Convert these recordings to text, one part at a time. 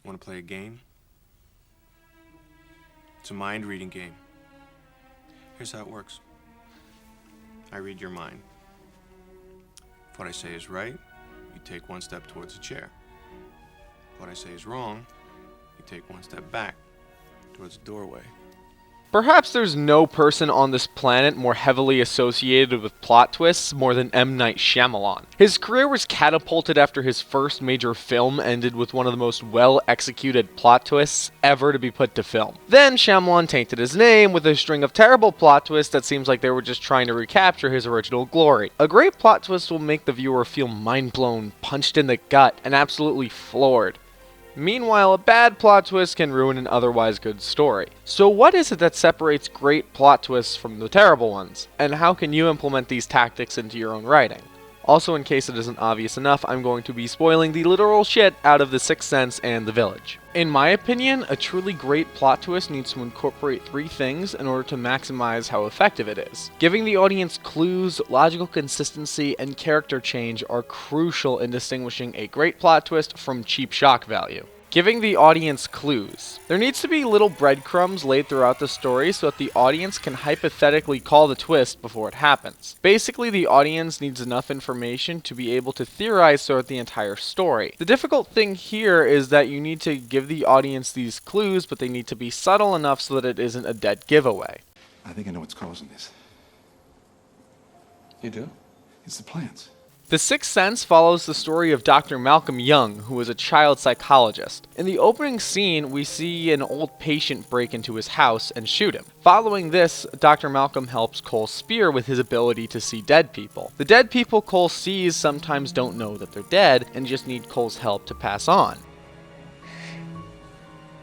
Want to play a game? It's a mind-reading game. Here's how it works. I read your mind. If what I say is right, you take one step towards a chair. If what I say is wrong, you take one step back towards a doorway. Perhaps there's no person on this planet more heavily associated with plot twists more than M. Night Shyamalan. His career was catapulted after his first major film ended with one of the most well-executed plot twists ever to be put to film. Then Shyamalan tainted his name with a string of terrible plot twists that seems like they were just trying to recapture his original glory. A great plot twist will make the viewer feel mind-blown, punched in the gut, and absolutely floored. Meanwhile, a bad plot twist can ruin an otherwise good story. So what is it that separates great plot twists from the terrible ones? And how can you implement these tactics into your own writing? Also, in case it isn't obvious enough, I'm going to be spoiling the literal shit out of The Sixth Sense and The Village. In my opinion, a truly great plot twist needs to incorporate three things in order to maximize how effective it is. Giving the audience clues, logical consistency, and character change are crucial in distinguishing a great plot twist from cheap shock value. Giving the audience clues. There needs to be little breadcrumbs laid throughout the story so that the audience can hypothetically call the twist before it happens. Basically, the audience needs enough information to be able to theorize throughout the entire story. The difficult thing here is that you need to give the audience these clues, but they need to be subtle enough so that it isn't a dead giveaway. I think I know what's causing this. You do? It's the plants. The Sixth Sense follows the story of Dr. Malcolm Young, who is a child psychologist. In the opening scene, we see an old patient break into his house and shoot him. Following this, Dr. Malcolm helps Cole Spear with his ability to see dead people. The dead people Cole sees sometimes don't know that they're dead and just need Cole's help to pass on.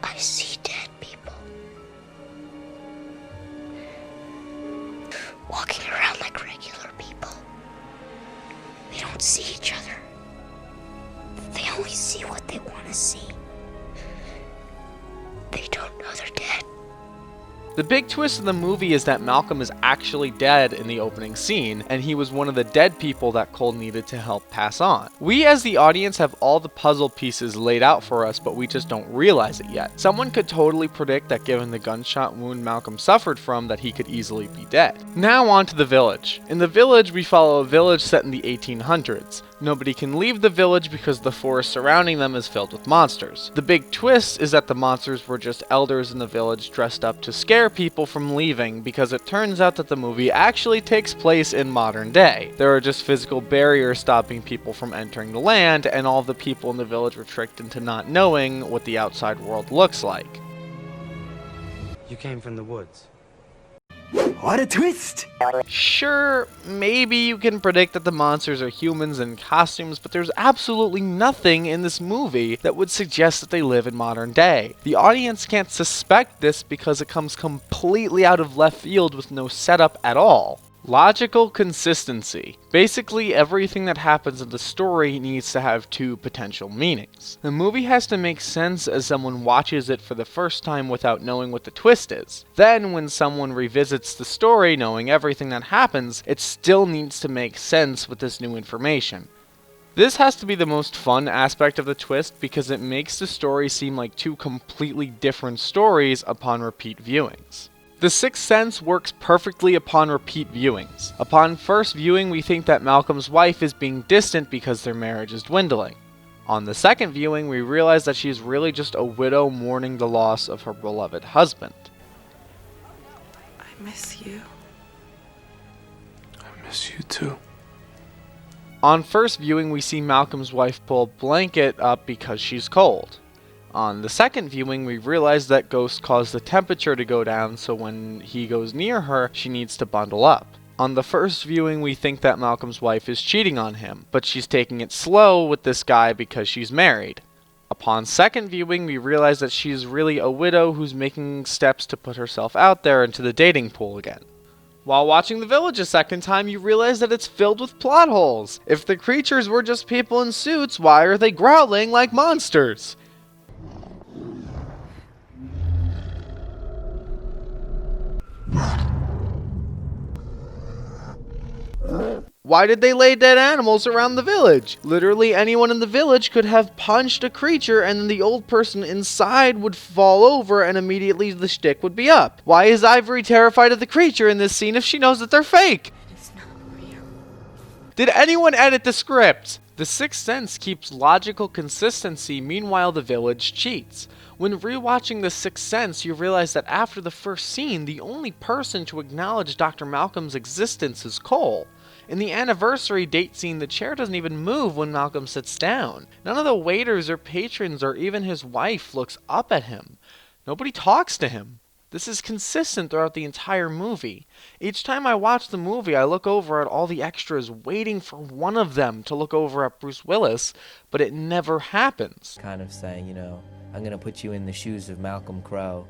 I see dead people walking around like regular people. They don't see each other. They only see what they want to see. They don't know they're dead. The big twist in the movie is that Malcolm is actually dead in the opening scene, and he was one of the dead people that Cole needed to help pass on. We as the audience have all the puzzle pieces laid out for us, but we just don't realize it yet. Someone could totally predict that given the gunshot wound Malcolm suffered from, that he could easily be dead. Now on to The Village. In The Village, we follow a village set in the 1800s. Nobody can leave the village because the forest surrounding them is filled with monsters. The big twist is that the monsters were just elders in the village dressed up to scare people from leaving, because it turns out that the movie actually takes place in modern day. There are just physical barriers stopping people from entering the land, and all the people in the village were tricked into not knowing what the outside world looks like. You came from the woods. What a twist! Sure, maybe you can predict that the monsters are humans in costumes, but there's absolutely nothing in this movie that would suggest that they live in modern day. The audience can't suspect this because it comes completely out of left field with no setup at all. Logical consistency. Basically, everything that happens in the story needs to have two potential meanings. The movie has to make sense as someone watches it for the first time without knowing what the twist is. Then, when someone revisits the story knowing everything that happens, it still needs to make sense with this new information. This has to be the most fun aspect of the twist because it makes the story seem like two completely different stories upon repeat viewings. The Sixth Sense works perfectly upon repeat viewings. Upon first viewing, we think that Malcolm's wife is being distant because their marriage is dwindling. On the second viewing, we realize that she is really just a widow mourning the loss of her beloved husband. I miss you. I miss you too. On first viewing, we see Malcolm's wife pull a blanket up because she's cold. On the second viewing, we realize that Ghost caused the temperature to go down, so when he goes near her, she needs to bundle up. On the first viewing, we think that Malcolm's wife is cheating on him, but she's taking it slow with this guy because she's married. Upon second viewing, we realize that she's really a widow who's making steps to put herself out there into the dating pool again. While watching The Village a second time, you realize that it's filled with plot holes. If the creatures were just people in suits, why are they growling like monsters? Why did they lay dead animals around the village? Literally anyone in the village could have punched a creature and then the old person inside would fall over and immediately the shtick would be up. Why is Ivory terrified of the creature in this scene if she knows that they're fake? It's not real. Did anyone edit the script? The Sixth Sense keeps logical consistency, meanwhile the village cheats. When rewatching The Sixth Sense, you realize that after the first scene, the only person to acknowledge Dr. Malcolm's existence is Cole. In the anniversary date scene, the chair doesn't even move when Malcolm sits down. None of the waiters or patrons or even his wife looks up at him. Nobody talks to him. This is consistent throughout the entire movie. Each time I watch the movie, I look over at all the extras waiting for one of them to look over at Bruce Willis, but it never happens. Kind of saying, I'm going to put you in the shoes of Malcolm Crowe,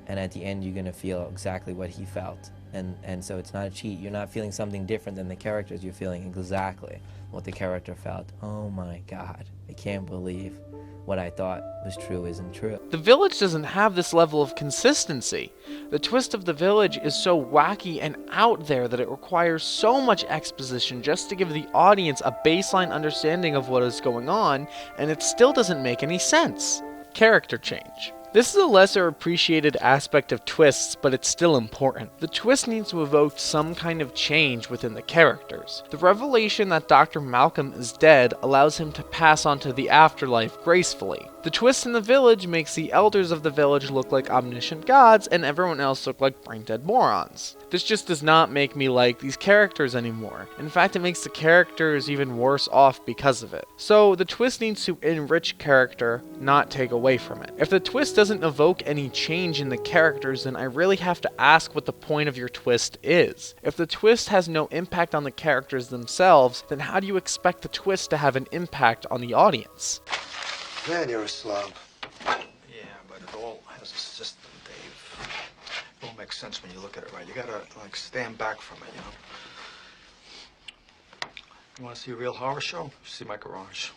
and at the end you're going to feel exactly what he felt. And so it's not a cheat. You're not feeling something different than the characters. You're feeling exactly what the character felt. Oh my God, I can't believe what I thought was true isn't true. The Village doesn't have this level of consistency. The twist of The Village is so wacky and out there that it requires so much exposition just to give the audience a baseline understanding of what is going on, and it still doesn't make any sense. Character change. This is a lesser appreciated aspect of twists, but it's still important. The twist needs to evoke some kind of change within the characters. The revelation that Dr. Malcolm is dead allows him to pass on to the afterlife gracefully. The twist in the village makes the elders of the village look like omniscient gods and everyone else look like brain-dead morons. This just does not make me like these characters anymore. In fact, it makes the characters even worse off because of it. So the twist needs to enrich character, not take away from it. If the twist doesn't evoke any change in the characters, then I really have to ask what the point of your twist is. If the twist has no impact on the characters themselves, then how do you expect the twist to have an impact on the audience? Man, you're a slob. Yeah, but it all has a system, Dave. It all makes sense when you look at it right. You gotta, stand back from it, You wanna see a real horror show? See my garage.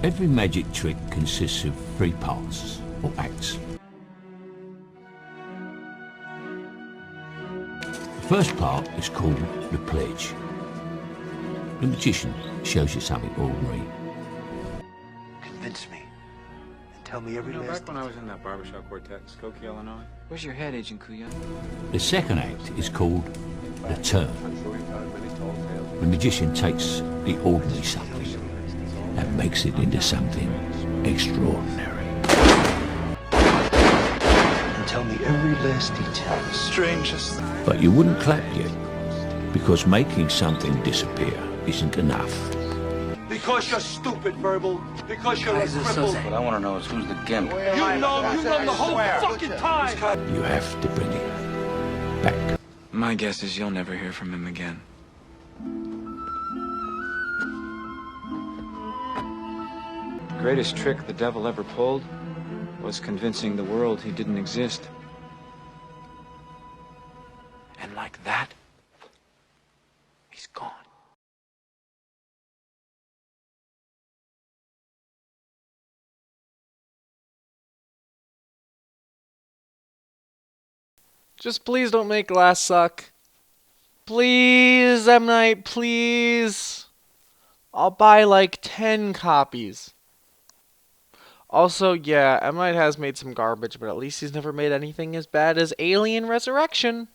Every magic trick consists of 3 parts, or acts. The first part is called the pledge. The magician shows you something ordinary. Convince me. And tell me every last Back when I was in that barbershop quartet in Skokie, Illinois. Where's your head, Agent Kuya? The second act is called the turn. The magician takes the ordinary something and makes it into something extraordinary. Tell me every last detail. Strangest. But you wouldn't clap yet, because making something disappear isn't enough. Because you're stupid, Verbal. Because you're a cripple. What I want to know is who's the gimp. You know the whole fucking time. You have to bring it back. My guess is you'll never hear from him again. The greatest trick the devil ever pulled was convincing the world he didn't exist. And like that, he's gone. Just please don't make Glass suck. Please, M. Night, please. I'll buy like 10 copies. Also, yeah, M. Night has made some garbage, but at least he's never made anything as bad as Alien Resurrection.